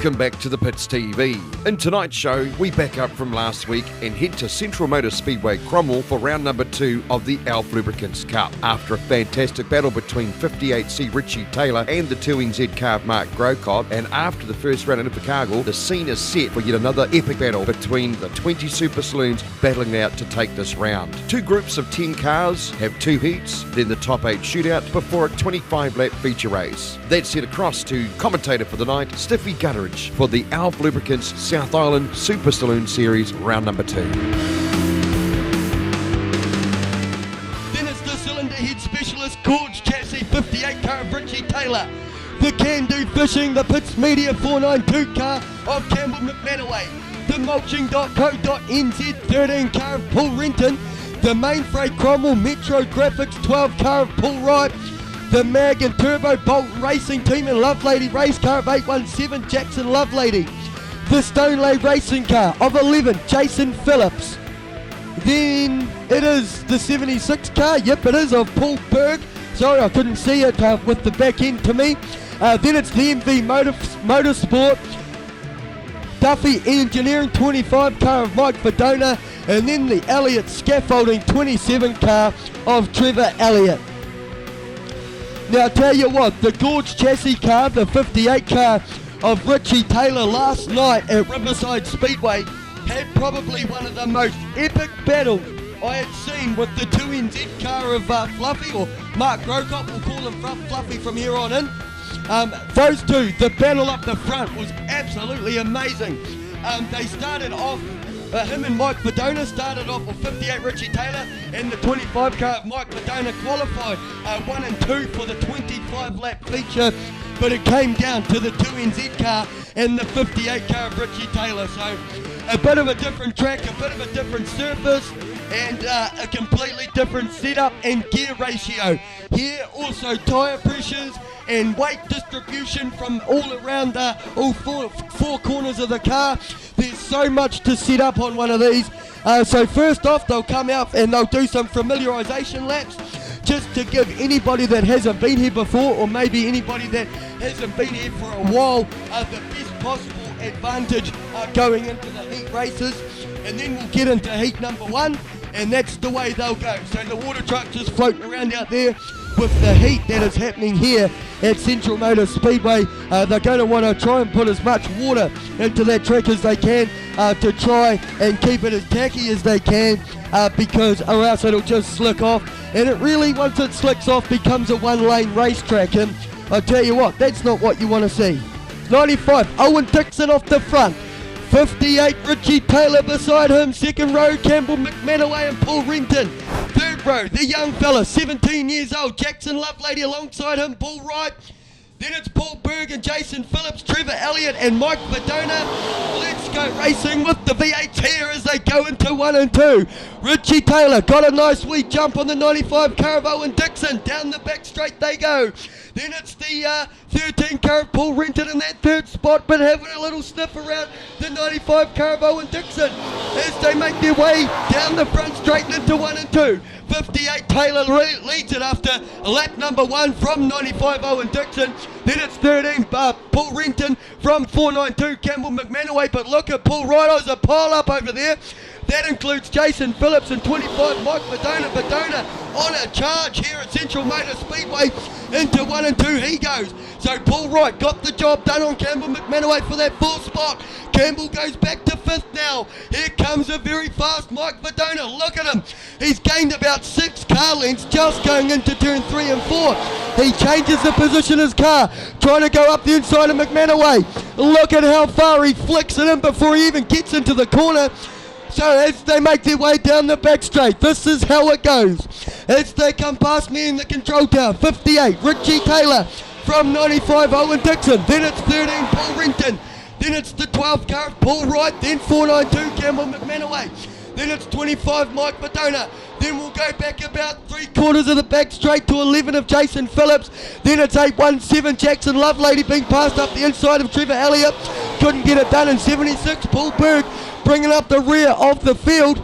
Welcome back to the Pits TV. In tonight's show, we back up from last week and head to Central Motor Speedway Crowmell for round number 2 of the Alf Lubricants Cup. After a fantastic battle between 58C Richie Taylor and the 2NZ car of Mark Grocott, and after the first round in Invercargill, the scene is set for yet another epic battle between the 20 Super Saloons battling out to take this round. 2 groups of 10 cars have 2 heats, then the top 8 shootout before a 25-lap feature race. That's set across to commentator for the night, Stiffy Gutteridge, for the Alf Lubricants South Island Super Saloon Series round number 2. Then it's the cylinder head specialist Gorge Chassis 58 car of Richie Taylor. The Can Do Fishing, the Pits Media 492 car of Campbell McManaway. The Mulching.co.nz 13 car of Paul Renton. The Mainfreight Cromwell Metro Graphics 12 car of Paul Wright. The Mag and Turbo Bolt Racing Team and Lovelady Race car of 817 Jackson Lovelady. The Stoneley Racing car of 11 Jason Phillips. Then it is the 76 car, yep it is, of Paul Berg. Sorry I couldn't see it with the back end to me. Then it's the MV Motorsport Duffy Engineering 25 car of Mike Verdona. And then the Elliott Scaffolding 27 car of Trevor Elliott. Now I tell you what, the Gorge Chassis car, the 58 car of Richie Taylor last night at Riverside Speedway had probably one of the most epic battles I had seen with the 2NZ car of Fluffy, or Mark Grocott, we'll call him Fluffy from here on in. Those two, the battle up the front was absolutely amazing. They started off, him and Mike Verdona started off with 58 Richie Taylor, and the 25 car of Mike Verdona qualified 1 and 2 for the 25-lap feature, but it came down to the 2NZ car and the 58 car of Richie Taylor. So a bit of a different track, a bit of a different surface, and a completely different setup and gear ratio. Here also tyre pressures and weight distribution from all around all four corners of the car. There's so much to set up on one of these. So first off, they'll come out and they'll do some familiarisation laps just to give anybody that hasn't been here before, or maybe anybody that hasn't been here for a while, the best possible advantage going into the heat races. And then we'll get into heat number 1, and that's the way they'll go. So the water truck's just floating around out there with the heat that is happening here at Central Motor Speedway. They're going to want to try and put as much water into that track as they can to try and keep it as tacky as they can, because or else it'll just slick off, and it really, once it slicks off, becomes a one-lane racetrack. And I tell you what, that's not what you want to see. 95, Owen Dixon off the front. 58, Richie Taylor beside him. Second row, Campbell McManaway and Paul Renton. Third row, the young fella, 17 years old, Jackson Lovelady alongside him, Paul Wright. Then it's Paul Berg and Jason Phillips, Trevor Elliott and Mike Verdona. Let's go racing with the V8s here as they go into 1 and 2. Richie Taylor got a nice wee jump on the 95 car of Owen Dixon. Down the back straight they go. Then it's the 13 car of Paul Renton in that third spot, but having a little sniff around the 95 car of Owen Dixon as they make their way down the front straight into 1 and 2. 58 Taylor leads it after lap number 1 from 95 Owen Dixon. Then it's 13 Paul Renton from 492 Campbell McManaway, but look at Paul Wright, there's a pile up over there. That includes Jason Phillips and 25 Mike Verdona. Verdona on a charge here at Central Motor Speedway. Into 1 and 2 he goes. So Paul Wright got the job done on Campbell McManaway for that 4th spot. Campbell goes back to 5th now. Here comes a very fast Mike Verdona. Look at him. He's gained about 6 car lengths just going into turn 3 and 4. He changes the position of his car, trying to go up the inside of McManaway. Look at how far he flicks it in before he even gets into the corner. So as they make their way down the back straight, this is how it goes. As they come past me in the control tower, 58, Richie Taylor from 95, Owen Dixon. Then it's 13, Paul Renton. Then it's the 12 car of Paul Wright. Then 492, Campbell McManaway. Then it's 25, Mike Verdona. Then we'll go back about 3/4 of the back straight to 11 of Jason Phillips. Then it's 817, Jackson Lovelady being passed up the inside of Trevor Elliott. Couldn't get it done in 76, Paul Berg bringing up the rear of the field.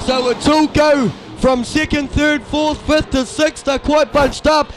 So it's all go from 2nd, 3rd, 4th, 5th to 6th. They're quite bunched up.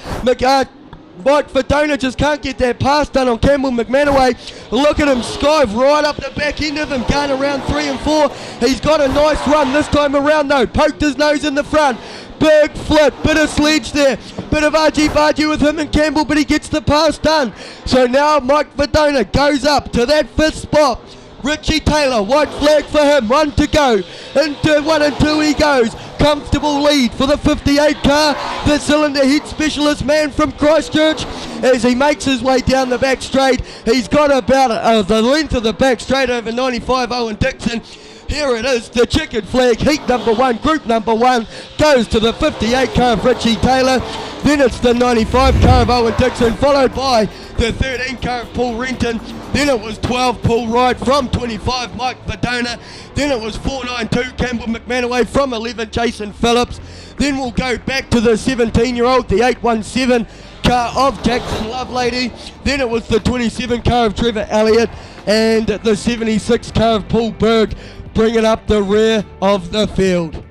Mike Verdona just can't get that pass done on Campbell McManaway. Look at him skive right up the back end of him, going around 3 and 4. He's got a nice run this time around though. Poked his nose in the front. Big flip, bit of sledge there. Bit of argy-bargy with him and Campbell, but he gets the pass done. So now Mike Verdona goes up to that 5th spot. Richie Taylor, white flag for him, 1 to go. Into 1 and 2 he goes. Comfortable lead for the 58 car. The cylinder head specialist man from Christchurch as he makes his way down the back straight. He's got about the length of the back straight over 95 Owen Dixon. Here it is, the checkered flag, heat number 1, group number 1, goes to the 58 car of Richie Taylor. Then it's the 95 car of Owen Dixon, followed by the 13 car of Paul Renton. Then it was 12 Paul Wright from 25 Mike Verdona. Then it was 492 Campbell McManaway from 11 Jason Phillips. Then we'll go back to the 17-year-old, the 817 car of Jackson Lovelady. Then it was the 27 car of Trevor Elliott and the 76 car of Paul Berg, bringing up the rear of the field.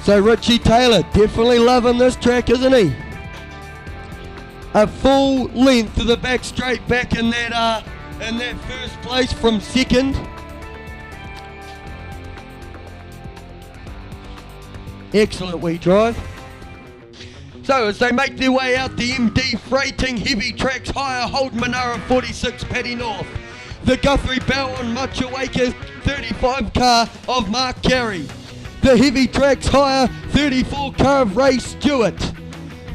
So Richie Taylor definitely loving this track, isn't he? A full length to the back straight, back in that first place from second. Excellent wee drive. So as they make their way out the MD Freighting Heavy Tracks Higher Hold Monaro 46 Paddy North. The Guthrie Bell on Motueka 35 car of Mark Carey. The Heavy Tracks Higher 34 car of Ray Stewart.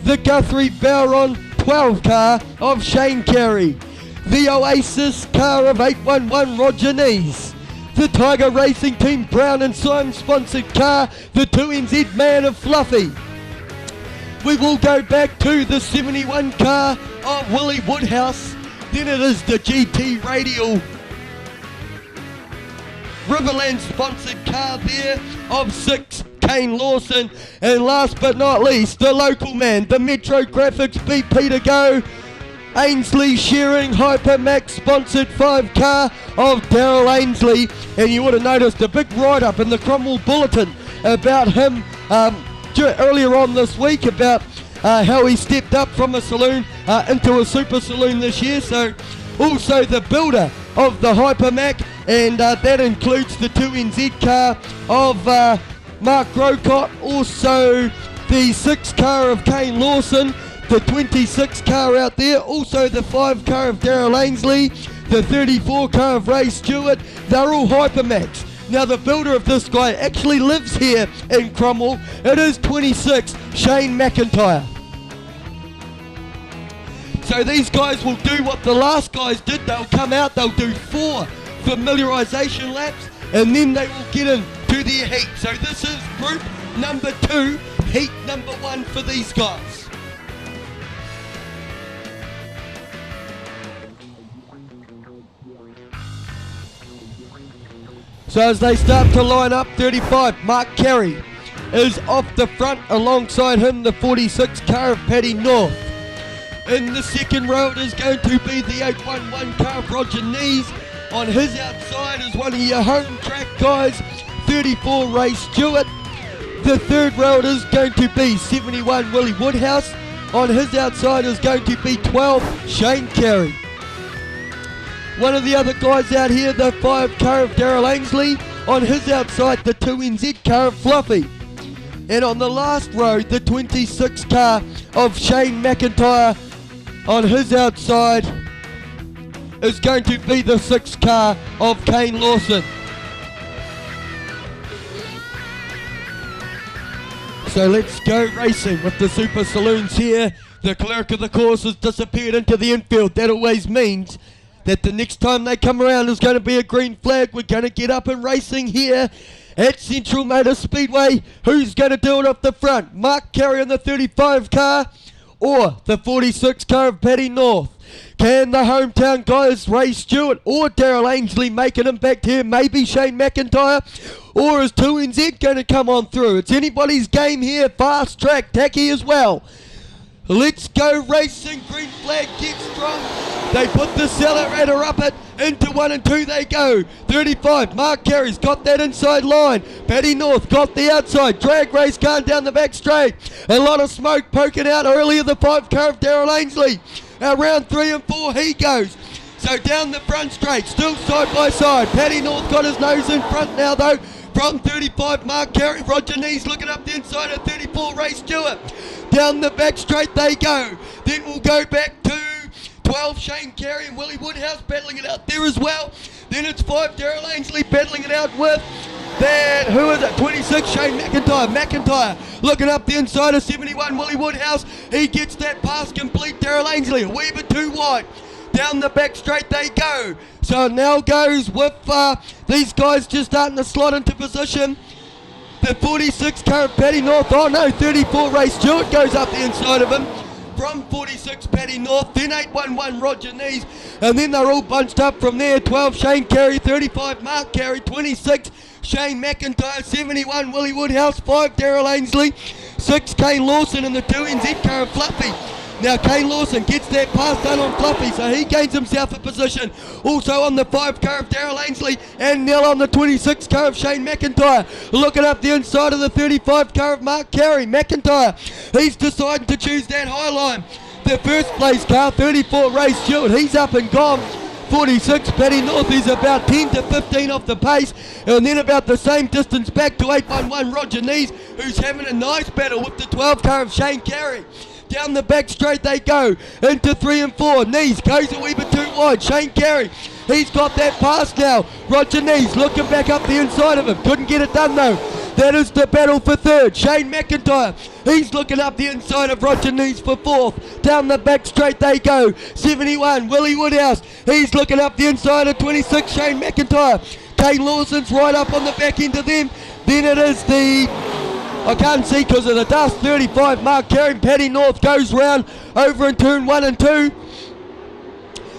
The Guthrie Bowron 12 car of Shane Carey. The Oasis car of 811 Roger Nees. The Tiger Racing Team Brown and Syme sponsored car, the 2NZ man of Fluffy. We will go back to the 71 car of Willie Woodhouse. Then it is the GT Radial Riverland sponsored car there of 6 Kane Lawson. And last but not least, the local man, the Metro Graphics beat Peter Go, Ainsley Shearing Hypermax sponsored 5 car of Daryl Ainsley. And you would have noticed a big write-up in the Crowmell Bulletin about him earlier on this week, about how he stepped up from a saloon into a super saloon this year. So also the builder of the Hypermac, and that includes the 2NZ car of Mark Grocott, also the 6 car of Kane Lawson, the 26 car out there, also the 5 car of Daryl Ainsley, the 34 car of Ray Stewart. They're all Hypermacs. Now the builder of this guy actually lives here in Crowmell. It is 26 Shane McIntyre. So these guys will do what the last guys did. They'll come out, they'll do 4 familiarisation laps, and then they will get into their heat. So this is group number 2, heat number 1 for these guys. So as they start to line up, 35, Mark Carey is off the front. Alongside him, the 46 car of Paddy North. In the second row, it is going to be the 811 car of Roger Nees. On his outside is one of your home track guys, 34 Ray Stewart. The third row, it is going to be 71 Willie Woodhouse. On his outside is going to be 12 Shane Carey. One of the other guys out here, the 5 car of Daryl Ainsley. On his outside, the 2NZ car of Fluffy. And on the last row, the 26 car of Shane McIntyre. On his outside is going to be the 6 car of Kane Lawson. So let's go racing with the Super Saloons here. The clerk of the course has disappeared into the infield. That always means that the next time they come around is going to be a green flag. We're going to get up and racing here at Central Motor Speedway. Who's going to do it off the front? Mark Carey on the 35 car or the 46 car of Paddy North? Can the hometown guys, Ray Stewart or Daryl Ainsley, make an impact here? Maybe Shane McIntyre? Or is 2NZ going to come on through? It's anybody's game here. Fast track, tacky as well. Let's Go Racing, green flag, get strong. They put the accelerator up it. Into 1 and 2 they go. 35, Mark Carey's got that inside line. Paddy North got the outside. Drag race going down the back straight. A lot of smoke poking out earlier. The 5 car of Daryl Ainsley. Around 3 and 4 he goes. So down the front straight, still side by side. Paddy North got his nose in front now though. From 35, Mark Carey. Roger Nees looking up the inside of 34, Ray Stewart. Down the back straight they go. Then we'll go back to 12, Shane Carey and Willie Woodhouse battling it out there as well. Then it's 5, Daryl Ainsley battling it out with that, who is it, 26, Shane McIntyre looking up the inside of 71, Willie Woodhouse. He gets that pass complete, Daryl Ainsley, a wee bit too wide. Down the back straight they go. So it now goes with these guys just starting to slot into position. The 46 current Paddy North, 34 Ray Stewart goes up the inside of him. From 46 Paddy North, then 811 Roger Nees, and then they're all bunched up from there. 12 Shane Carey, 35 Mark Carey, 26 Shane McIntyre, 71 Willie Woodhouse, 5 Daryl Ainsley, 6 Kane Lawson and the 2 NZ car of Fluffy. Now Kane Lawson gets that pass done on Fluffy, so he gains himself a position. Also on the 5 car of Daryl Ainsley and Nell on the 26 car of Shane McIntyre. Looking up the inside of the 35 car of Mark Carey. McIntyre, he's deciding to choose that high line. The first place car, 34 Ray Stewart, he's up and gone. 46 Paddy North is about 10 to 15 off the pace, and then about the same distance back to 811 Roger Nees, who's having a nice battle with the 12 car of Shane Carey. Down the back straight they go, into 3 and 4. Nees goes a wee bit too wide. Shane Carey, he's got that pass now. Roger Nees looking back up the inside of him. Couldn't get it done though. That is the battle for third. Shane McIntyre, he's looking up the inside of Roger Nees for fourth. Down the back straight they go. 71, Willie Woodhouse, he's looking up the inside of 26, Shane McIntyre. Kane Lawson's right up on the back end of them. Then it is the, I can't see because of the dust, 35 Mark Carey. Paddy North goes round over in turn 1 and 2.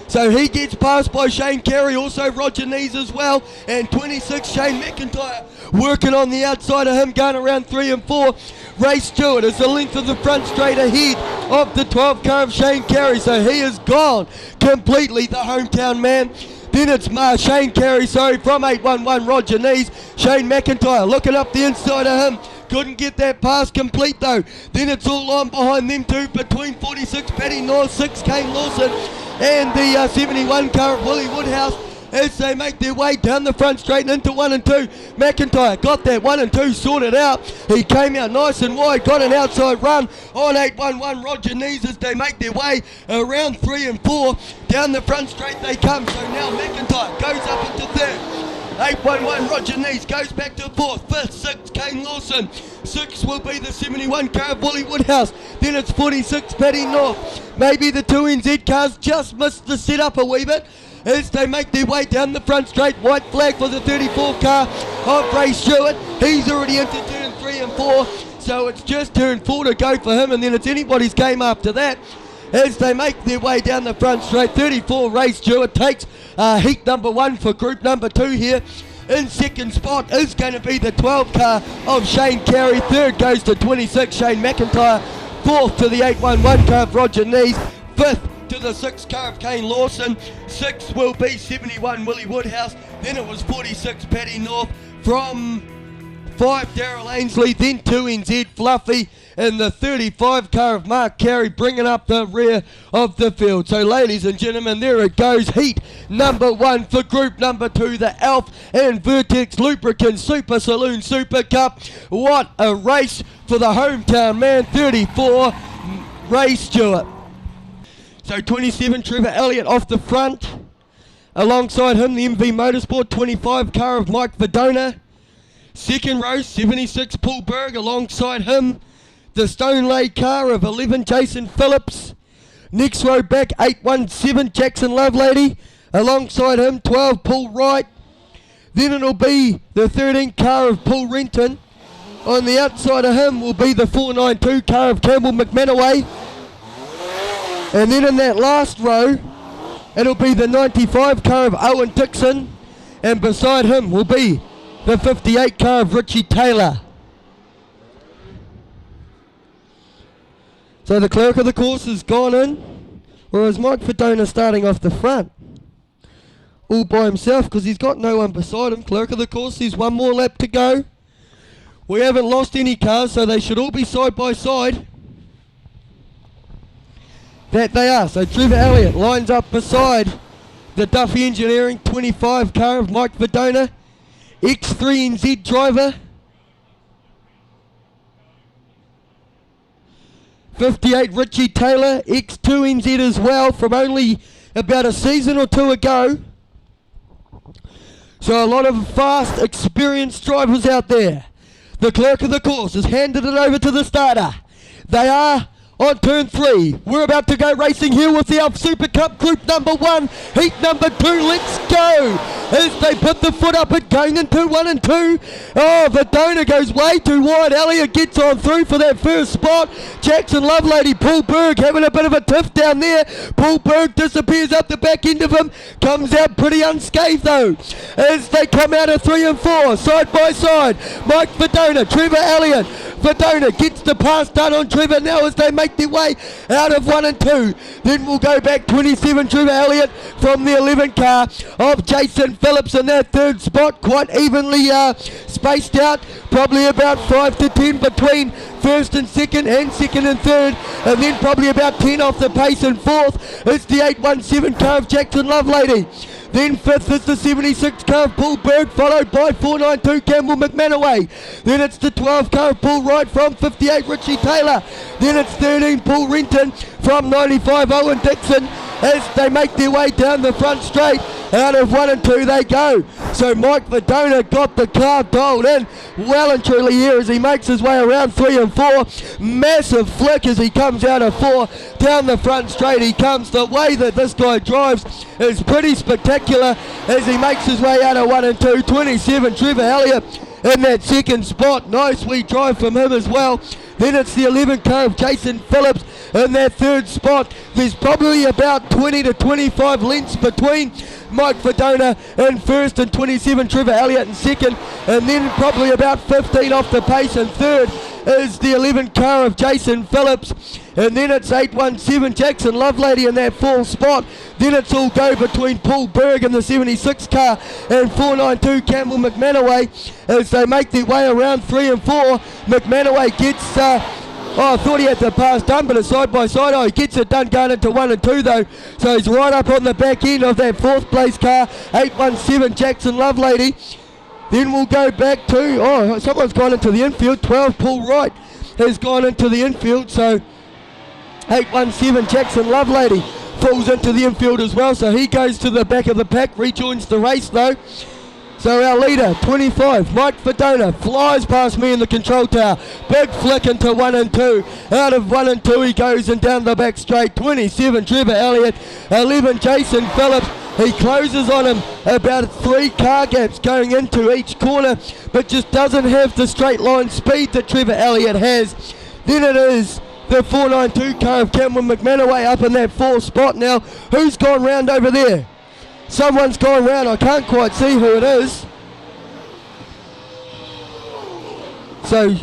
So he gets passed by Shane Carey, also Roger Nees as well, and 26 Shane McIntyre working on the outside of him, going around 3 and 4. Ray Stewart is the length of the front straight ahead of the 12 car of Shane Carey, so he is gone completely, the hometown man. Then it's Shane Carey, from 811 Roger Nees. Shane McIntyre looking up the inside of him. Couldn't get that pass complete though. Then it's all on behind them two between 46 Paddy North, 6 Kane Lawson and the 71 car of Willie Woodhouse as they make their way down the front straight and into 1 and 2. McIntyre got that 1 and 2 sorted out. He came out nice and wide, got an outside run on 811 Roger Nees as they make their way around 3 and 4. Down the front straight they come, so now McIntyre goes up into third. 811 Roger Nees goes back to fourth. Fifth, 6 Kane Lawson. 6 will be the 71 car of Willie Woodhouse. Then it's 46 Paddy North. Maybe the 2 NZ cars just missed the setup a wee bit as they make their way down the front straight. White flag for the 34 car of Ray Stewart. He's already into turn 3 and 4, so it's just turn 4 to go for him, and then it's anybody's game after that. As they make their way down the front straight, 34 Ray Stewart takes heat number 1 for group number 2 here. In second spot is going to be the 12 car of Shane Carey. Third goes to 26 Shane McIntyre. Fourth to the 811 car of Roger Nees. Fifth to the 6 car of Kane Lawson. 6 will be 71 Willie Woodhouse. Then it was 46 Paddy North. From 5 Daryl Ainsley, then 2 NZ Fluffy, and the 35 car of Mark Carey bringing up the rear of the field. So ladies and gentlemen, there it goes, heat number 1 for group number 2, the Alf and Vertex Lubricant Super Saloon Super Cup. What a race for the hometown man, 34 Ray Stewart. So 27 Trevor Elliott off the front, alongside him the MV Motorsport 25 car of Mike Verdona. Second row, 76 Paul Berg, alongside him the Stonelay car of 11 Jason Phillips. Next row back, 817 Jackson Lovelady, alongside him 12 Paul Wright. Then it'll be the 13 car of Paul Renton. On the outside of him will be the 492 car of Campbell McManaway. And then in that last row, it'll be the 95 car of Owen Dixon, and beside him will be the 58 car of Richie Taylor. So the clerk of the course has gone in, whereas Mike Verdona starting off the front. All by himself because he's got no one beside him. Clerk of the course, there's one more lap to go. We haven't lost any cars, so they should all be side by side. That they are. So Trevor Elliott lines up beside the Duffy Engineering 25 car of Mike Verdona. X3NZ driver. 58 Richie Taylor, X2NZ as well from only about a season or two ago. So a lot of fast, experienced drivers out there. The clerk of the course has handed it over to the starter. They are on turn 3. We're about to go racing here with the Alf Super Cup Group number 1, heat number 2. Let's go! As they put the foot up at going into 1 and 2. Oh, Verdona goes way too wide. Elliott gets on through for that first spot. Jackson Lovelady, Paul Berg having a bit of a tiff down there. Paul Berg disappears up the back end of him. Comes out pretty unscathed though. As they come out of 3 and 4, side by side. Mike Verdona, Trevor Elliott. Verdona gets the pass done on Trevor now as they make their way out of 1 and 2. Then we'll go back 27 Trevor Elliott from the 11 car of Jason Phillips in that third spot, quite evenly spaced out, probably about 5 to 10 between first and second and third, and then probably about 10 off the pace in fourth. It's the 817 car of Jackson Lovelady. Then fifth is the 76 car of Paul Berg, followed by 492 Campbell McManaway. Then it's the 12 car of Paul Wright from 58 Richie Taylor. Then it's 13 Paul Renton from 95 Owen Dixon as they make their way down the front straight. Out of 1 and 2 they go. So Mike Verdona got the car dialed in well and truly here as he makes his way around 3 and 4. Massive flick as he comes out of 4. Down the front straight he comes. The way that this guy drives is pretty spectacular as he makes his way out of 1 and 2. 27 Trevor Elliott in that second spot. Nice wee drive from him as well. Then it's the 11 car of Jason Phillips in that third spot. There's probably about 20 to 25 lengths between Mike Verdona in first and 27 Trevor Elliott in second, and then probably about 15 off the pace in third is the 11 car of Jason Phillips, and then it's 817 Jackson Lovelady in that fourth spot. Then it's all go between Paul Berg and the 76 car and 492 Campbell McManaway as they make their way around 3 and 4. McManaway gets I thought he had the pass done, but it's side by side. Oh, he gets it done going into 1 and 2 though. So he's right up on the back end of that fourth place car, 817 Jackson Lovelady. Then we'll go back to, someone's gone into the infield. 12 Paul Wright has gone into the infield. So 817 Jackson Lovelady falls into the infield as well. So he goes to the back of the pack, rejoins the race though. So our leader, 25, Mike Verdona, flies past me in the control tower. Big flick into 1 and 2. Out of 1 and 2 he goes and down the back straight. 27, Trevor Elliott. 11, Jason Phillips. He closes on him about 3 car gaps going into each corner, but just doesn't have the straight line speed that Trevor Elliott has. Then it is the 492 car of Campbell McManaway up in that 4th spot now. Who's gone round over there? Someone's gone round, I can't quite see who it is. So,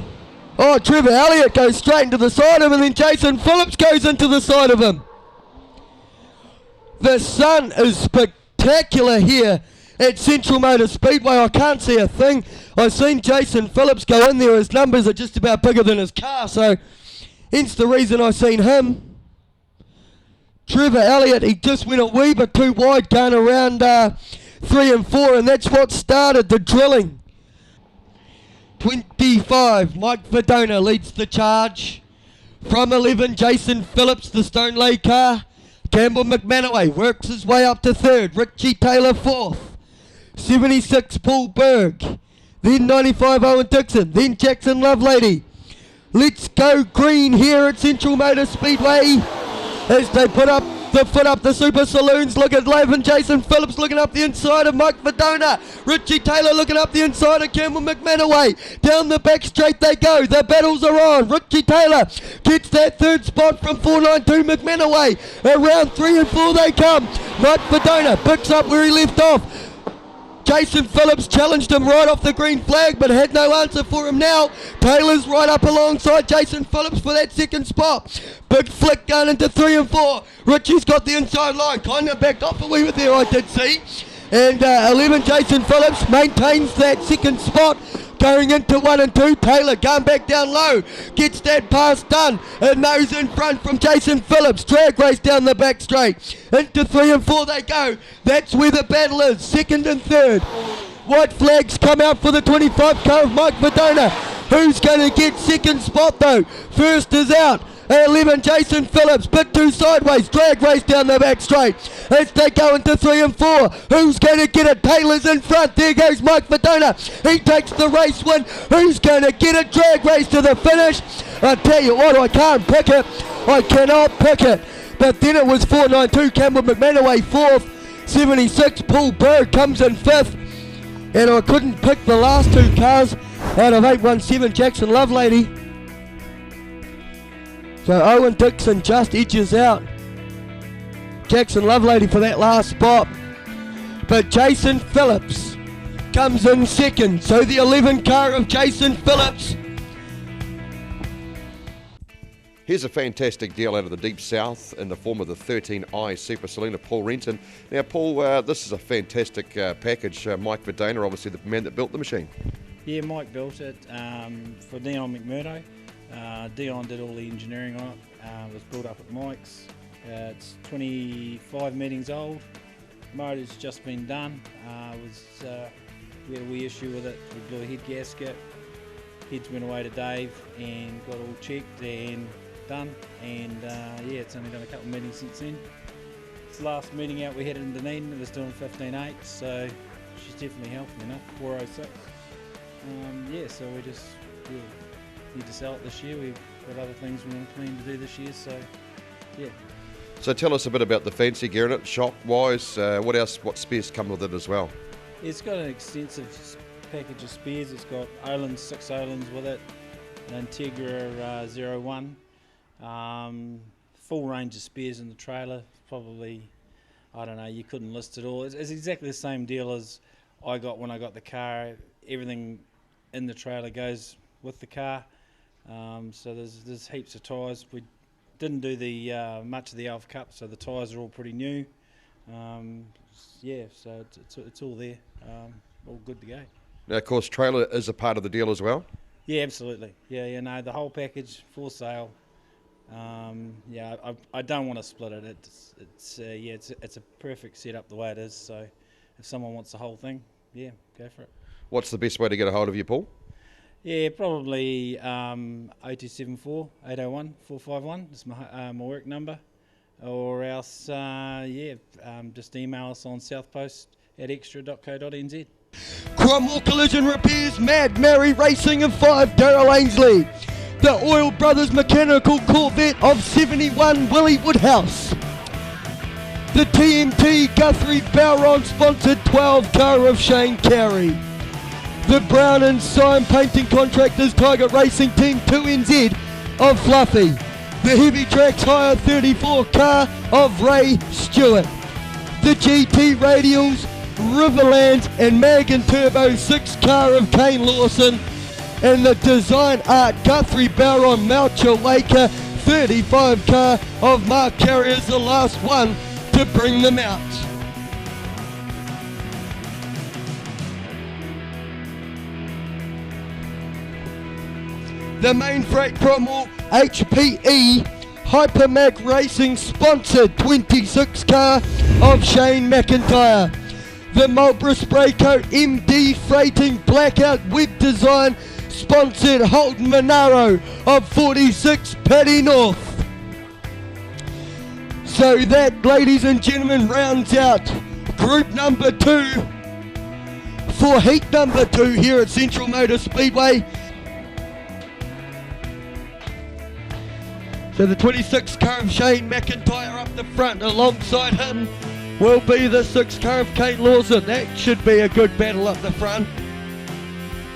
Trevor Elliott goes straight into the side of him, and then Jason Phillips goes into the side of him. The sun is spectacular here at Central Motor Speedway. I can't see a thing. I've seen Jason Phillips go in there. His numbers are just about bigger than his car, so hence the reason I've seen him. Trevor Elliott, he just went a wee bit too wide going around 3 and 4, and that's what started the drilling. 25, Mike Verdona leads the charge. From 11, Jason Phillips, the Stoneleigh car. Campbell McManaway works his way up to 3rd. Richie Taylor 4th. 76, Paul Berg. Then 95, Owen Dixon. Then Jackson Lovelady. Let's go green here at Central Motor Speedway as they put up the foot up the Super Saloons. Look at Lavan, Jason Phillips looking up the inside of Mike Verdona. Richie Taylor looking up the inside of Campbell McManaway. Down the back straight they go. The battles are on. Richie Taylor gets that 3rd spot from 492 McManaway. Around 3 and 4 they come. Mike Verdona picks up where he left off. Jason Phillips challenged him right off the green flag, but had no answer for him now. Taylor's right up alongside Jason Phillips for that second spot. Big flick going into 3 and 4. Richie's got the inside line, kind of backed off a wee bit there, I did see. And 11, Jason Phillips maintains that second spot. Going into 1 and 2, Taylor going back down low, gets that pass done, and those in front from Jason Phillips. Drag race down the back straight. Into 3 and 4 they go. That's where the battle is, second and third. White flags come out for the 25 car of Mike Verdona. Who's going to get second spot though? First is out. 11, Jason Phillips, bit too sideways, drag race down the back straight. As they go into 3 and 4, who's going to get it? Taylor's in front, there goes Mike Verdona. He takes the race win. Who's going to get it? Drag race to the finish. I tell you what, I can't pick it. I cannot pick it. But then it was 492, Campbell McManaway 4th, 76, Paul Bird comes in 5th. And I couldn't pick the last 2 cars out of 817, Jackson Lovelady. So Owen Dixon just edges out Jackson Lovelady for that last spot. But Jason Phillips comes in second. So the 11 car of Jason Phillips. Here's a fantastic deal out of the Deep South in the form of the 13i Super Selena, Paul Renton. Now, Paul, this is a fantastic package. Mike Verdona, obviously the man that built the machine. Yeah, Mike built it for Dion McMurdo. Dion did all the engineering on it. It was built up at Mike's. It's 25 meetings old. Motor's just been done. We had a wee issue with it. We blew a head gasket. Heads went away to Dave and got all checked and done. And yeah, it's only done a couple of meetings since then. It's the last meeting out we had in Dunedin. It was doing 15.8, so she's definitely healthy enough. 406. Yeah, so we just need to sell it this year. We've got other things we want to plan to do this year, so yeah. So tell us a bit about the fancy gear in it, shop-wise. What else? What spares come with it as well? It's got an extensive package of spares. It's got Olin's, 6 Olin's with it, an Integra 01. Full range of spares in the trailer. Probably, I don't know, you couldn't list it all. It's exactly the same deal as I got when I got the car. Everything in the trailer goes with the car. So there's heaps of tyres. We didn't do the much of the Alpha Cup, so the tyres are all pretty new. Yeah, so it's all there, all good to go. Now, of course, trailer is a part of the deal as well. Yeah, absolutely. Yeah, no, the whole package for sale. Yeah, I don't want to split it. It's a perfect setup the way it is. So if someone wants the whole thing, yeah, go for it. What's the best way to get a hold of you, Paul? Yeah, probably 0274 801 451. It's my work number. Or else, just email us on southpost@extra.co.nz. Crowmell Collision Repairs, Mad Mary Racing of 5, Daryl Ainsley. The Oil Brothers Mechanical Corvette of 71, Willie Woodhouse. The TMT Guthrie Bowron sponsored 12 car of Shane Carey. The Brown and Syme Painting Contractors Tiger Racing Team 2NZ of Fluffy. The Heavy Tracks Hire 34 car of Ray Stewart. The GT Radials, Riverland and Mag & Turbo 6 car of Kane Lawson. And the Design Art Guthrie Bowron Melcher Waker 35 car of Mark Carrier's the last one to bring them out. The Main Freight Crowmell HPE Hypermac Racing sponsored 26 car of Shane McIntyre. The Marlborough Spray Coat MD Freighting Blackout Web Design sponsored Holden Monaro of 46 Paddy North. So that, ladies and gentlemen, rounds out group number 2 for heat number 2 here at Central Motor Speedway. So the 26 car of Shane McIntyre up the front. Alongside him will be the 6 car of Kate Lawson. That should be a good battle up the front.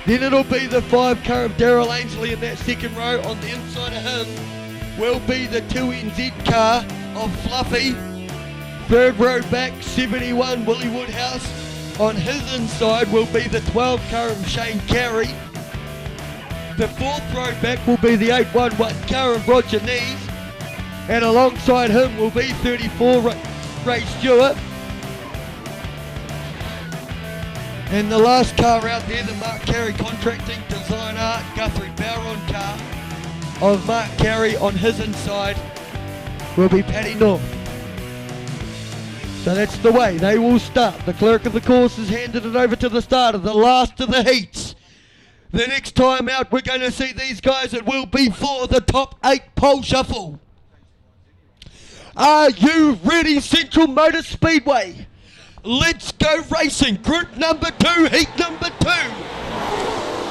Then it'll be the 5 car of Daryl Ainsley in that second row. On the inside of him will be the 2NZ car of Fluffy. Third row back, 71 Willie Woodhouse On his inside will be the 12 car of Shane Carey. The 4th row back will be the 811 car of Roger Nees. And alongside him will be 34 Ray Stewart. And the last car out there, the Mark Carey Contracting Design Art Guthrie Bowron car of Mark Carey. On his inside will be Paddy North. So that's the way they will start. The clerk of the course has handed it over to the starter, the last of the heats. The next time out we're going to see these guys, it will be for the top 8 pole shuffle. Are you ready, Central Motor Speedway? Let's go racing. Group number 2, heat number 2.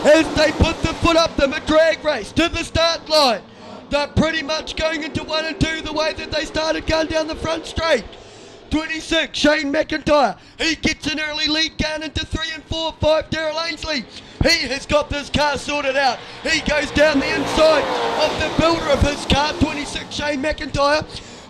As they put the foot up them, a drag race to the start line. They're pretty much going into 1 and 2 the way that they started going down the front straight. 26, Shane McIntyre. He gets an early lead going into 3 and 4. 5, Daryl Ainsley. He has got this car sorted out. He goes down the inside of the builder of his car, 26, Shane McIntyre,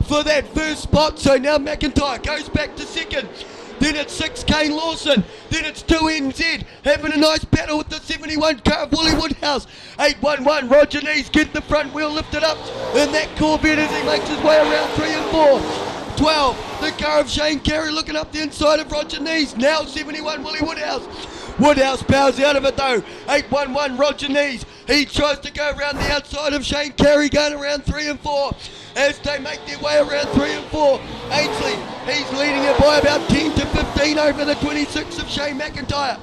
for that first spot. So now McIntyre goes back to second. Then it's 6, Kane Lawson. Then it's 2, NZ, having a nice battle with the 71 car of Willie Woodhouse. 811, Roger Nees, get the front wheel lifted up in that Corvette as he makes his way around 3 and 4. 12, the car of Shane Carey looking up the inside of Roger Nees. Now 71, Willie Woodhouse. Woodhouse powers out of it though. 811, Roger Nees. He tries to go around the outside of Shane Carey, going around 3 and 4. As they make their way around 3 and 4, Ainsley, he's leading it by about 10 to 15 over the 26 of Shane McIntyre.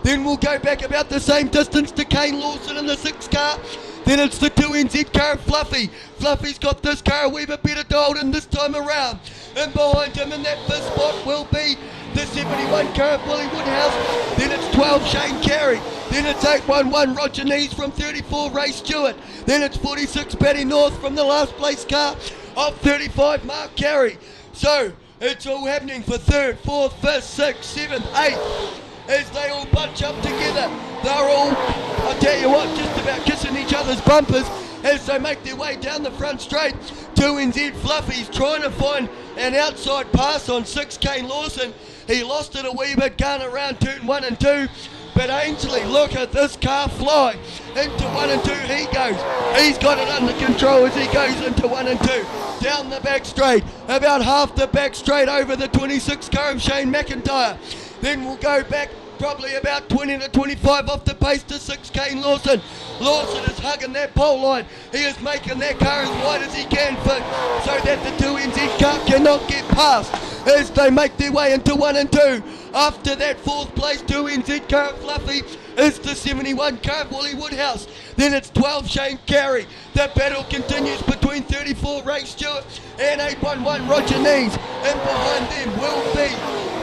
Then we'll go back about the same distance to Kane Lawson in the 6 car. Then it's the 2 NZ car of Fluffy. Fluffy's got this car a wee bit better dialed in this time around. And behind him in that first spot will be the 71 car of Willie Woodhouse. Then it's 12 Shane Carey. Then it's 811 Roger Nees from 34 Ray Stewart. Then it's 46 Paddy North from the last place car of 35 Mark Carey. So it's all happening for 3rd, 4th, 5th, 6th, 7th, 8th. As they all bunch up together, they're all, I tell you what, just about kissing each other's bumpers as they make their way down the front straight. 2 NZ Fluffy's trying to find an outside pass on 6 Kane Lawson. He lost it a wee bit going around turn 1 and 2. But Ainsley, look at this car fly. Into 1 and 2 he goes. He's got it under control as he goes into 1 and 2. Down the back straight, about half the back straight over the 26 car of Shane McIntyre. Then we'll go back probably about 20 to 25 off the pace to 6 Kane Lawson. Lawson is hugging that pole line. He is making that car as wide as he can fit so that the 2 NZ car cannot get past as they make their way into 1 and 2. After that 4th place 2 NZ car of Fluffy is the 71 car of Willie Woodhouse. Then it's 12 Shane Carey. The battle continues between 34 Ray Stewart and 811 Roger Nees. And behind them will be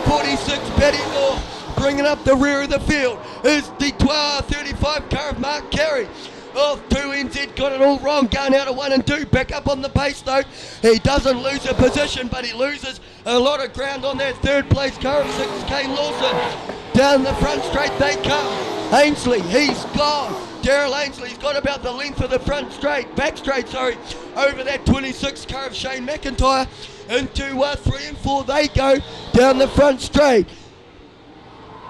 46 Paddy North. Bringing up the rear of the field is the 35 car of Mark Carey. Oh, 2 NZ got it all wrong, going out of 1 and 2. Back up on the pace though. He doesn't lose a position, but he loses a lot of ground on that 3rd place car of 6 Kane Lawson. Down the front straight they come. Ainsley, he's gone. Daryl Ainsley's got about the length of the back straight, over that 26 car of Shane McIntyre. Into 3 and 4 they go down the front straight.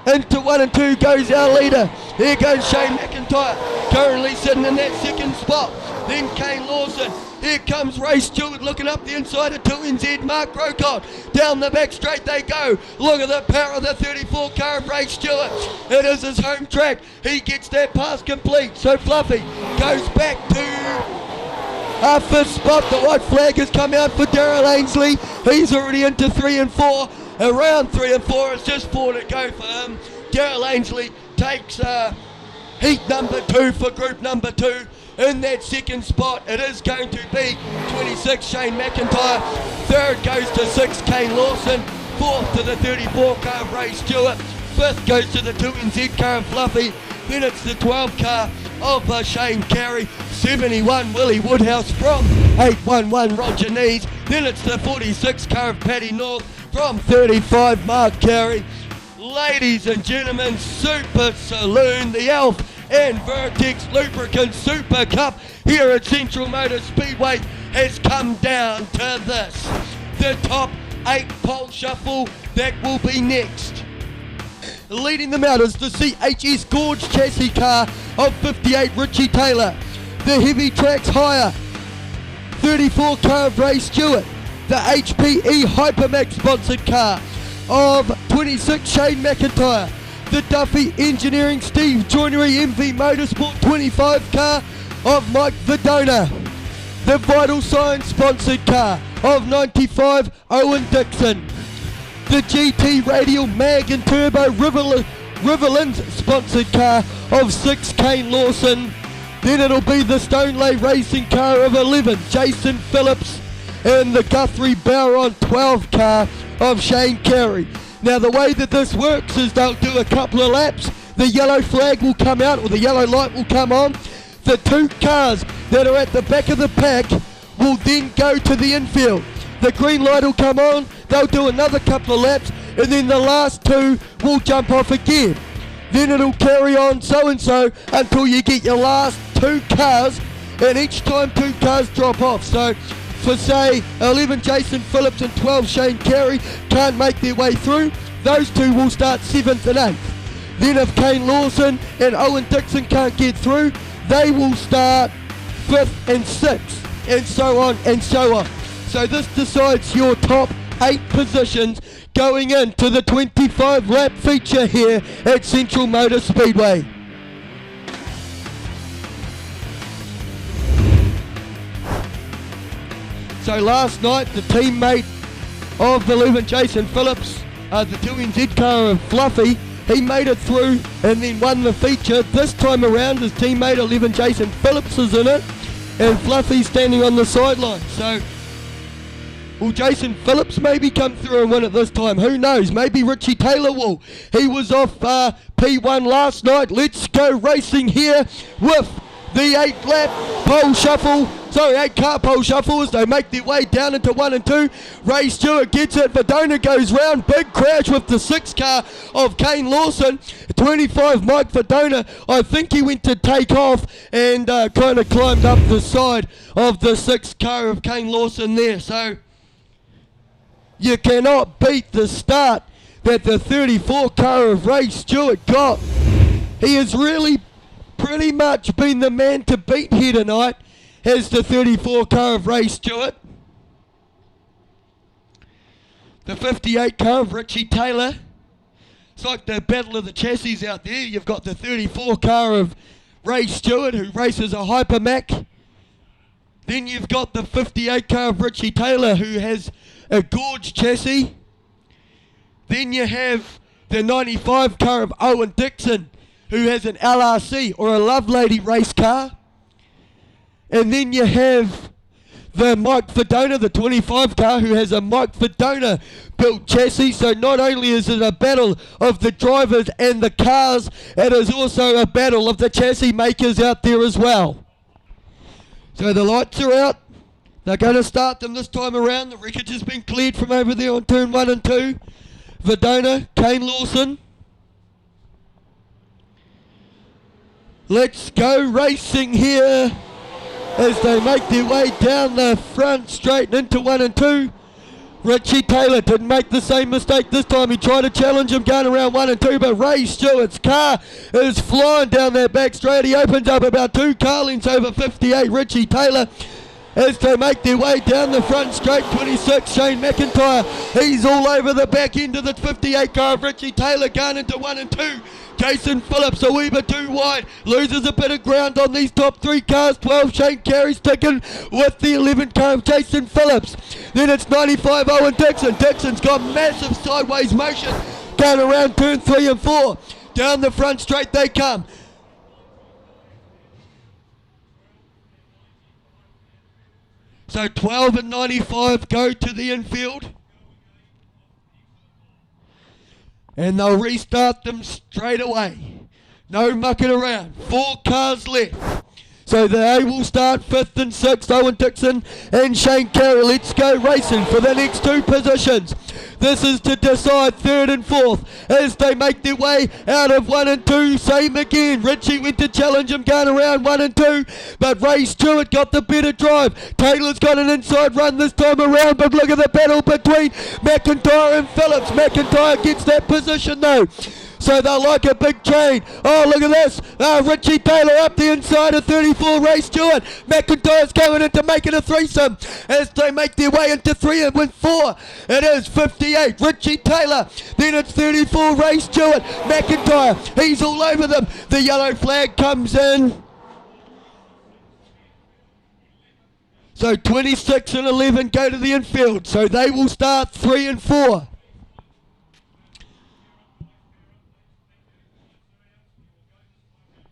Into 1 and 2 goes our leader. Here goes Shane McIntyre, currently sitting in that 2nd spot. Then Kane Lawson. Here comes Ray Stewart looking up the inside of 2 NZ, Mark Rocott. Down the back straight they go. Look at the power of the 34 car of Ray Stewart. It is his home track. He gets that pass complete. So Fluffy goes back to our 5th spot. The white flag has come out for Daryl Ainsley. He's already into 3 and 4. Around 3 and 4, it's just 4 to go for him. Daryl Ainsley takes heat number 2 for group number 2. In that 2nd spot, it is going to be 26 Shane McIntyre. 3rd goes to 6 Kane Lawson. 4th to the 34 car of Ray Stewart. 5th goes to the 2 NZ car of Fluffy. Then it's the 12 car of Shane Carey. 71 Willie Woodhouse from 811 Roger Nees. Then it's the 46 car of Paddy North from 35 Mark Carey. Ladies and gentlemen, Super Saloon, the Elf and Vertex Lubricant Super Cup here at Central Motor Speedway has come down to this. The top 8 pole shuffle that will be next. Leading them out is the CHS Gorge chassis car of 58 Richie Taylor. The heavy tracks higher 34 car of Ray Stewart. The HPE Hypermax sponsored car of 26 Shane McIntyre. The Duffy Engineering Steve Joinery MV Motorsport 25 car of Mike Verdona. The Vital Signs sponsored car of 95 Owen Dixon. The GT Radial Mag and Turbo Riverlands sponsored car of 6 Kane Lawson. Then it'll be the Stoneleigh Racing car of 11 Jason Phillips, and the Guthrie Bowron 12 car of Shane Carey. Now the way that this works is they'll do a couple of laps, the yellow flag will come out, or the yellow light will come on. The 2 cars that are at the back of the pack will then go to the infield. The green light will come on, they'll do another couple of laps, and then the last 2 will jump off again. Then it'll carry on so and so until you get your last 2 cars, and each time 2 cars drop off. So for say 11 Jason Phillips and 12 Shane Carey can't make their way through, those 2 will start 7th and 8th. Then if Kane Lawson and Owen Dixon can't get through, they will start 5th and 6th, and so on and so on. So this decides your top 8 positions going into the 25 lap feature here at Central Motor Speedway. So last night the teammate of the 11 Jason Phillips, the 2NZ car of Fluffy, he made it through and then won the feature. This time around his teammate 11 Jason Phillips is in it, and Fluffy's standing on the sideline. So will Jason Phillips maybe come through and win it this time? Who knows? Maybe Richie Taylor will. He was off P1 last night. Let's go racing here with the 8-lap pole shuffle. 8-car pole shuffle as they make their way down into 1 and 2. Ray Stewart gets it. Verdona goes round. Big crash with the 6 car of Kane Lawson. 25 Mike Verdona. I think he went to take off and kind of climbed up the side of the 6 car of Kane Lawson there. So you cannot beat the start that the 34 car of Ray Stewart got. He has really pretty much been the man to beat here tonight, has the 34 car of Ray Stewart. The 58 car of Richie Taylor. It's like the battle of the chassis out there. You've got the 34 car of Ray Stewart, who races a Hypermac. Then you've got the 58 car of Richie Taylor, who has a Gorge chassis. Then you have the 95 car of Owen Dixon, who has an LRC or a Lovelady race car. And then you have the Mike Verdona, the 25 car, who has a Mike Verdona built chassis. So not only is it a battle of the drivers and the cars, it is also a battle of the chassis makers out there as well. So the lights are out. They're going to start them this time around. The wreckage has been cleared from over there on turn 1 and 2. Verdona, Kane Lawson. Let's go racing here as they make their way down the front straight into 1 and 2. Richie Taylor didn't make the same mistake this time. He tried to challenge him going around 1 and 2, but Ray Stewart's car is flying down that back straight. He opens up about 2 car lengths over 58 Richie Taylor as they make their way down the front straight. 26 Shane McIntyre, he's all over the back end of the 58 car of Richie Taylor going into 1 and 2. Jason Phillips a wee bit too wide, loses a bit of ground on these top 3 cars. 12 Shane Carey sticking with the 11 car of Jason Phillips. Then it's 95 Owen Dixon. Dixon's got massive sideways motion going around turn 3 and 4. Down the front straight they come. So 12 and 95 go to the infield. And they'll restart them straight away. No mucking around. 4 cars left. So they will start 5th and 6th. Owen Dixon and Shane Carey. Let's go racing for the next 2 positions. This is to decide 3rd and 4th as they make their way out of 1 and 2. Same again. Richie went to challenge him going around 1 and 2. But Ray Stewart got the better drive. Taylor's got an inside run this time around. But look at the battle between McIntyre and Phillips. McIntyre gets that position though. so they'll like a big chain. Oh, look at this. Richie Taylor up the inside of 34, Ray Stewart. McIntyre's going into making a threesome as they make their way into 3 and win 4. It is 58, Richie Taylor. Then it's 34, Ray Stewart. McIntyre, he's all over them. The yellow flag comes in. So 26 and 11 go to the infield. So they will start 3 and 4.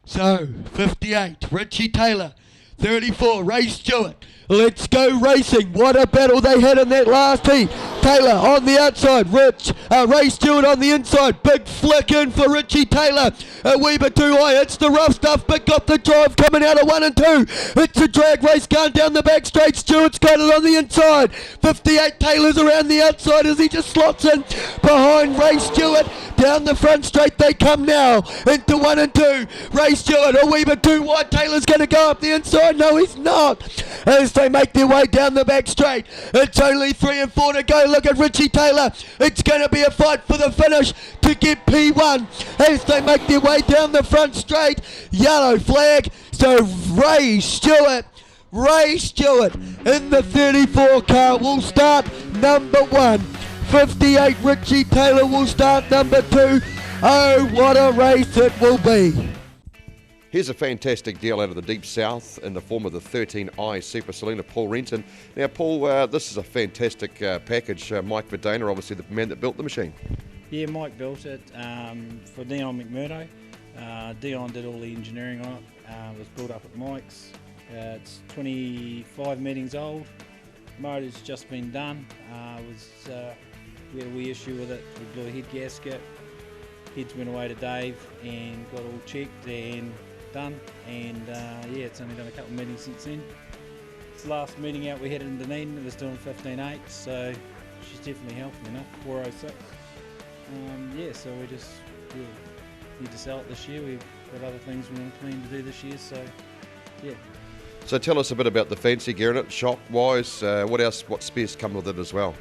So 58, Richie Taylor. 34, Ray Stewart. Let's go racing. What a battle they had in that last heat. Taylor on the outside, Ray Stewart on the inside. Big flick in for Richie Taylor. A wee bit too high. It's the rough stuff, but got the drive coming out of 1 and 2. It's a drag race going down the back straight. Stewart's got it on the inside. 58, Taylor's around the outside as he just slots in behind Ray Stewart. Down the front straight they come now into 1 and 2. Ray Stewart a wee bit too wide. Taylor's going to go up the inside. No, he's not. As they make their way down the back straight. It's only 3 and 4 to go. Look at Richie Taylor. It's going to be a fight for the finish to get P1 as they make their way down the front straight. Yellow flag. So Ray Stewart in the 34 car will start number 1. 58, Richie Taylor will start number 2. Oh, what a race it will be. Here's a fantastic deal out of the Deep South in the form of the 13i Super Saloon of Paul Renton. Now, Paul, this is a fantastic package. Mike Verdana, obviously the man that built the machine. Yeah, Mike built it for Dion McMurdo. Dion did all the engineering on it. It was built up at Mike's. It's 25 meetings old. Motor's just been done. We had a wee issue with it. We blew a head gasket. Heads went away to Dave and got all checked and done. And yeah, it's only done a couple of meetings since then. It's the last meeting out we had in Dunedin. It was doing 15.8, so she's definitely helping enough. 406. Yeah, so we just need to sell it this year. We've got other things we want to plan to do this year, so yeah. So tell us a bit about the fancy gear in it, shock-wise. What else? What spares come with it as well?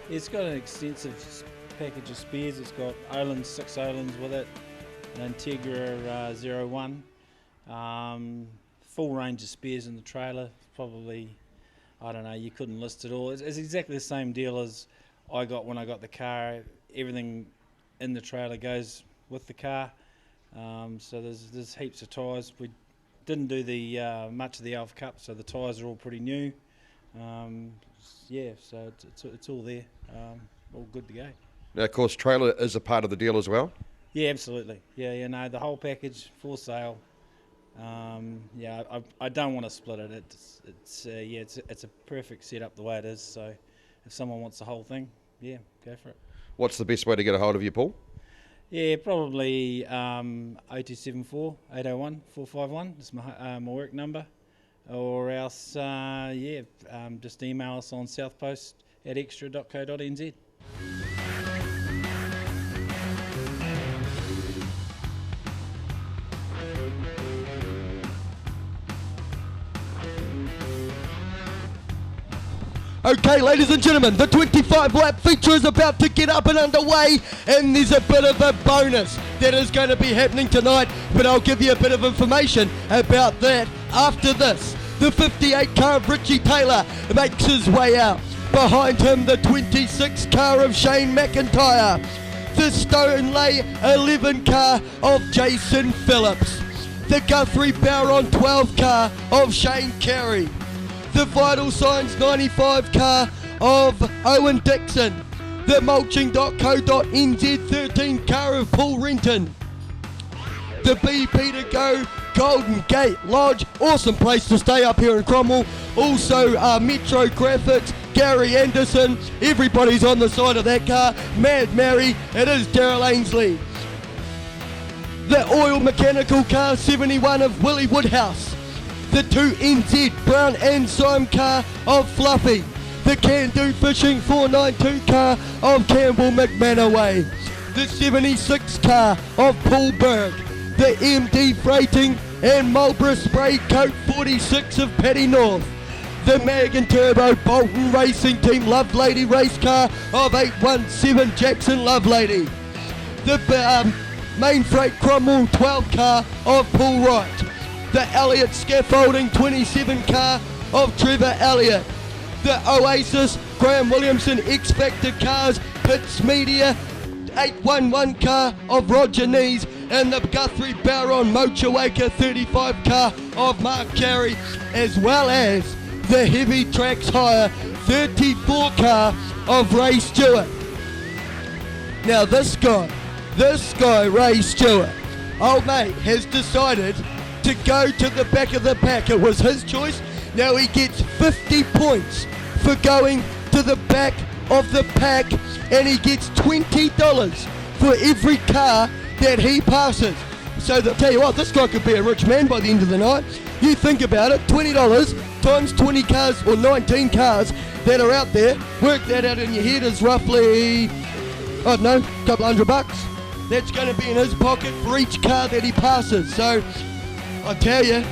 It's got an extensive package of spares. It's got Olin's, 6 Olin's with it, an Integra 01. Full range of spares in the trailer. Probably, I don't know, you couldn't list it all. It's exactly the same deal as I got when I got the car. Everything in the trailer goes with the car. So there's heaps of tyres. We didn't do the much of the Alpha Cup, so the tyres are all pretty new. Yeah, so it's all there, all good to go. Now, of course, trailer is a part of the deal as well. Yeah, absolutely. Yeah, no, the whole package for sale. Yeah, I don't want to split it. It's a perfect setup the way it is. So, if someone wants the whole thing, yeah, go for it. What's the best way to get a hold of you, Paul? Yeah, probably 0274 801 451. It's my work number. Or else, just email us on southpost@extra.co.nz. Okay, ladies and gentlemen, the 25-lap feature is about to get up and underway, and there's a bit of a bonus that is going to be happening tonight, but I'll give you a bit of information about that after this. The 58 car of Richie Taylor makes his way out. Behind him, the 26 car of Shane McIntyre. The Stoneley 11 car of Jason Phillips. The Guthrie Bowron 12 car of Shane Carey. The Vital Signs 95 car of Owen Dixon. The Mulching.co.nz 13 car of Paul Renton. The BP to go Golden Gate Lodge, awesome place to stay up here in Crowmell. Also Metro Graphics, Gary Anderson, everybody's on the side of that car. Mad Mary, it is Daryl Ainsley. The Oil Mechanical car 71 of Willie Woodhouse. The 2NZ Brown and Syme car of Fluffy. The Can Do Fishing 492 car of Campbell McManaway. The 76 car of Paul Berg. The MD Freighting and Marlborough Spray Coat 46 of Paddy North. The Mag and Turbo Bolton Racing Team Lovelady race car of 817 Jackson Lovelady. The Main Freight Cromwell 12 car of Paul Wright. The Elliott Scaffolding 27 car of Trevor Elliott. The Oasis Graham Williamson X Factor cars Pitts Media 811 car of Roger Nees, and the Guthrie Baron Mochawaka 35 car of Mark Carey, as well as the Heavy Tracks Hire 34 car of Ray Stewart. Now this guy, Ray Stewart, old mate, has decided to go to the back of the pack. It was his choice. Now he gets 50 points for going to the back of the pack, and he gets $20 for every car that he passes. So I'll tell you what, this guy could be a rich man by the end of the night. You think about it, $20 times 20 cars or 19 cars that are out there. Work that out in your head is roughly, I don't know, a couple $100. That's going to be in his pocket for each car that he passes. So I tell you,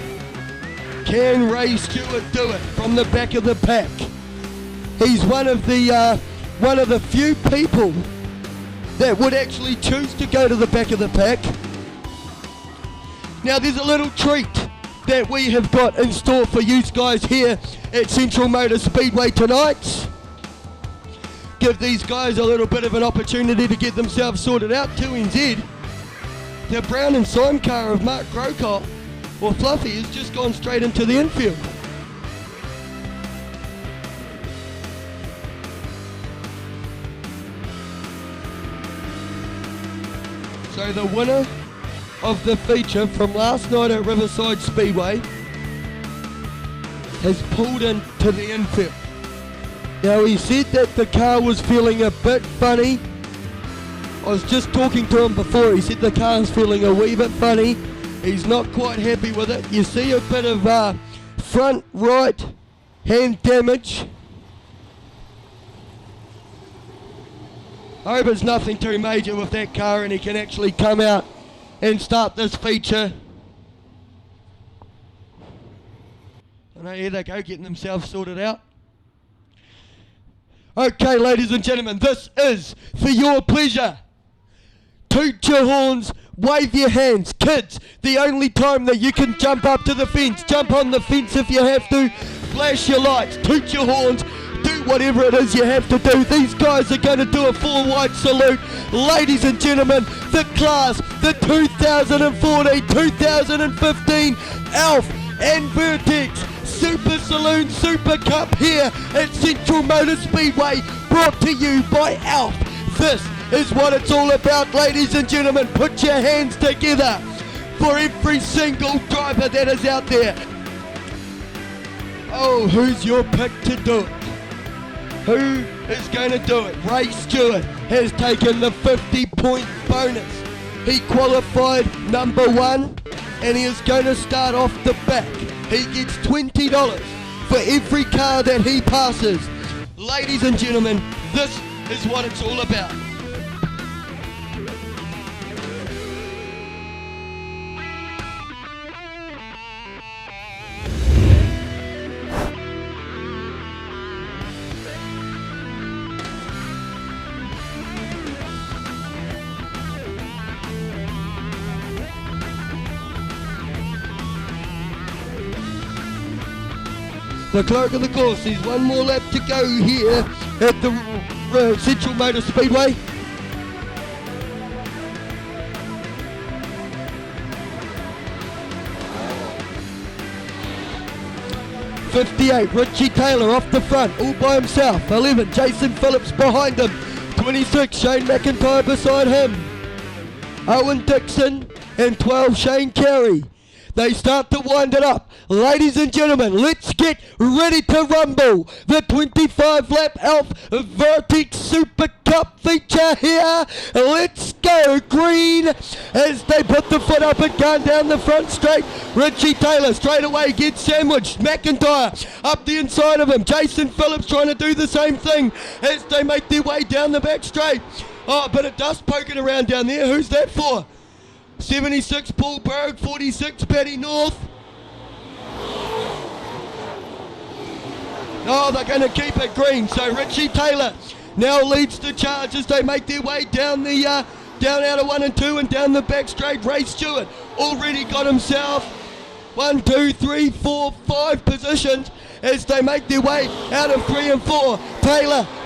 can Ray Stewart do it from the back of the pack? He's one of the few people that would actually choose to go to the back of the pack. Now there's a little treat that we have got in store for you guys here at Central Motor Speedway tonight. Give these guys a little bit of an opportunity to get themselves sorted out. 2NZ, the Brown and Syme car of Mark Grocott, or Fluffy, has just gone straight into the infield. So the winner of the feature from last night at Riverside Speedway has pulled into the infield. Now he said that the car was feeling a bit funny. I was just talking to him before. He said the car's feeling a wee bit funny. He's not quite happy with it. You see a bit of front right hand damage. I hope it's nothing too major with that car and he can actually come out and start this feature. I know, here they go, getting themselves sorted out. Okay, ladies and gentlemen, this is for your pleasure. Toot your horns, wave your hands. Kids, the only time that you can jump up to the fence, jump on the fence if you have to, flash your lights, toot your horns, do whatever it is you have to do. These guys are going to do a four-wide salute. Ladies and gentlemen, the class, the 2014-2015 Alf and Vertex Super Saloon Super Cup here at Central Motor Speedway, brought to you by Alf. This is what it's all about, ladies and gentlemen. Put your hands together for every single driver that is out there. Oh, who's your pick to do it? Who is going to do it? Ray Stewart has taken the 50-point bonus. He qualified number 1 and he is going to start off the back. He gets $20 for every car that he passes. Ladies and gentlemen, this is what it's all about. The clerk of the course sees one more lap to go here at the Central Motor Speedway. '58, Richie Taylor off the front, all by himself. 11, Jason Phillips behind him. 26, Shane McIntyre beside him. Owen Dixon and 12, Shane Carey. They start to wind it up. Ladies and gentlemen, let's get ready to rumble. The 25-lap Alf Vertex Super Cup feature here. Let's go green as they put the foot up and gun down the front straight. Richie Taylor straight away gets sandwiched. McIntyre up the inside of him. Jason Phillips trying to do the same thing as they make their way down the back straight. Oh, a bit of dust poking around down there. Who's that for? 76 Paul Berg, 46 Paddy North. Oh, they're going to keep it green. So Richie Taylor now leads the charge as they make their way down the down out of 1 and 2 and down the back straight. Ray Stewart already got himself 1, 2, 3, 4, 5 positions as they make their way out of 3 and 4.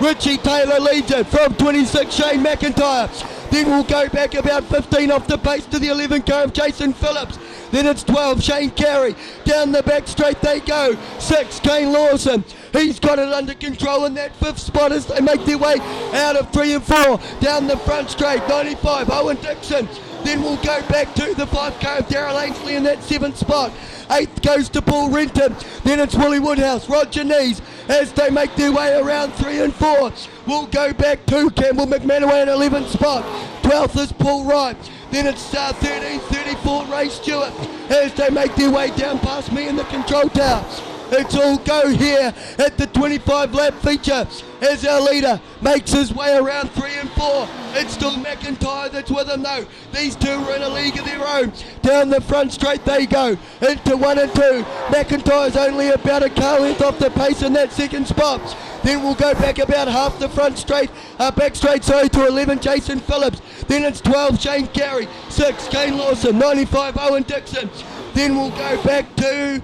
Richie Taylor leads it from 26, Shane McIntyre. Then we'll go back about 15 off the pace to the 11 car of Jason Phillips. Then it's 12, Shane Carey. Down the back straight they go. 6, Kane Lawson. He's got it under control in that 5th spot as they make their way out of 3 and 4. Down the front straight, 95, Owen Dixon. Then we'll go back to the 5 car of Daryl Ainsley in that 7th spot. 8th goes to Paul Renton. Then it's Willie Woodhouse, Roger Nees as they make their way around 3 and 4. We'll go back to Campbell McManaway in 11th spot. 12th is Paul Wright. Then it's 13, 34, Ray Stewart as they make their way down past me in the control tower. It's all go here at the 25 lap feature as our leader makes his way around 3 and 4. It's still McIntyre that's with him though. These two are in a league of their own. Down the front straight they go into 1 and 2. McIntyre's only about a car length off the pace in that 2nd spot. Then we'll go back about half the front straight, back straight, to 11, Jason Phillips. Then it's 12, Shane Carey. 6, Kane Lawson. 95, Owen Dixon. Then we'll go back to,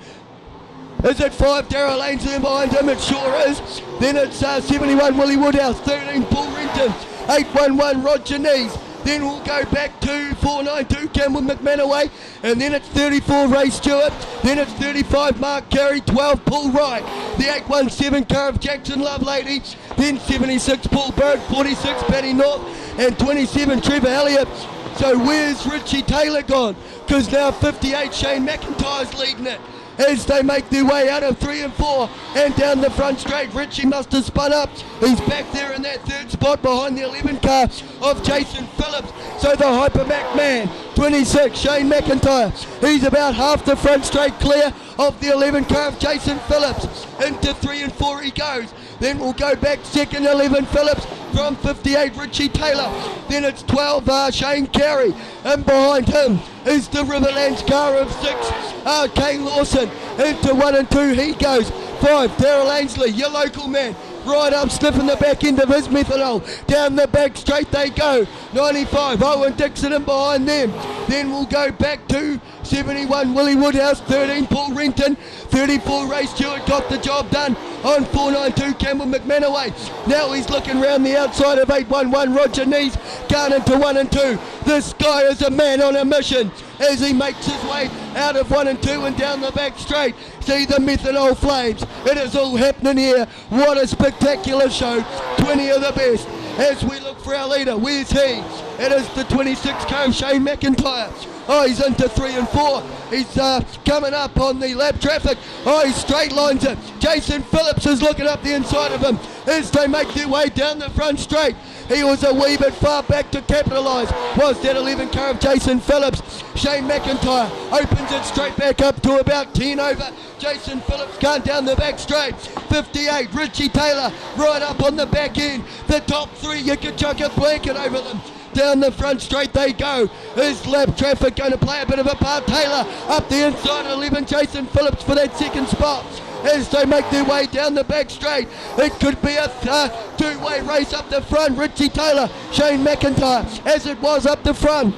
is it 5, Daryl Ainsley behind him? It sure is. Then it's 71, Willie Woodhouse. 13, Paul Renton. 811, Roger Nees. Then we'll go back to 492, Campbell McManaway. And then it's 34, Ray Stewart. Then it's 35, Mark Carey. 12, Paul Wright. The 817 car of Jackson Lovelady. Then 76, Paul Bird. 46, Paddy North. And 27, Trevor Elliott. So where's Richie Taylor gone? Because now 58, Shane McIntyre's leading it as they make their way out of 3 and 4 and down the front straight. Richie must have spun up. He's back there in that 3rd spot behind the 11 car of Jason Phillips. So the Hypermac man, 26, Shane McIntyre. He's about half the front straight clear of the 11 car of Jason Phillips. Into 3 and 4 he goes. Then we'll go back 2nd, 11 Phillips from 58, Richie Taylor. Then it's 12, Shane Carey. And behind him is the Riverlands car of 6, Kane Lawson. Into 1 and 2 he goes. 5, Daryl Ainsley, your local man. Right up, sniffing the back end of his methanol. Down the back straight they go. 95, Owen Dixon and behind them. Then we'll go back to 71, Willie Woodhouse. 13, Paul Renton. 34, Ray Stewart got the job done on 492, Campbell McManaway. Now he's looking round the outside of 811, Roger Nees, going into 1 and 2. This guy is a man on a mission as he makes his way out of 1 and 2 and down the back straight. See the methanol flames. It is all happening here. What a spectacular show. 20 of the best. As we look for our leader, where's he? It is the 26 car of Shane McIntyre. Oh, he's into 3 and 4. He's coming up on the lap traffic. Oh, he straight lines it. Jason Phillips is looking up the inside of him as they make their way down the front straight. He was a wee bit far back to capitalise. Was that 11 car of Jason Phillips. Shane McIntyre opens it straight back up to about 10 over. Jason Phillips going down the back straight. 58, Richie Taylor right up on the back end. The top 3, you could chuck a blanket over them. Down the front straight they go. Is lap traffic going to play a bit of a part? Taylor up the inside, 11, Jason Phillips for that 2nd spot. As they make their way down the back straight, it could be a two-way race up the front. Richie Taylor, Shane McIntyre, as it was up the front.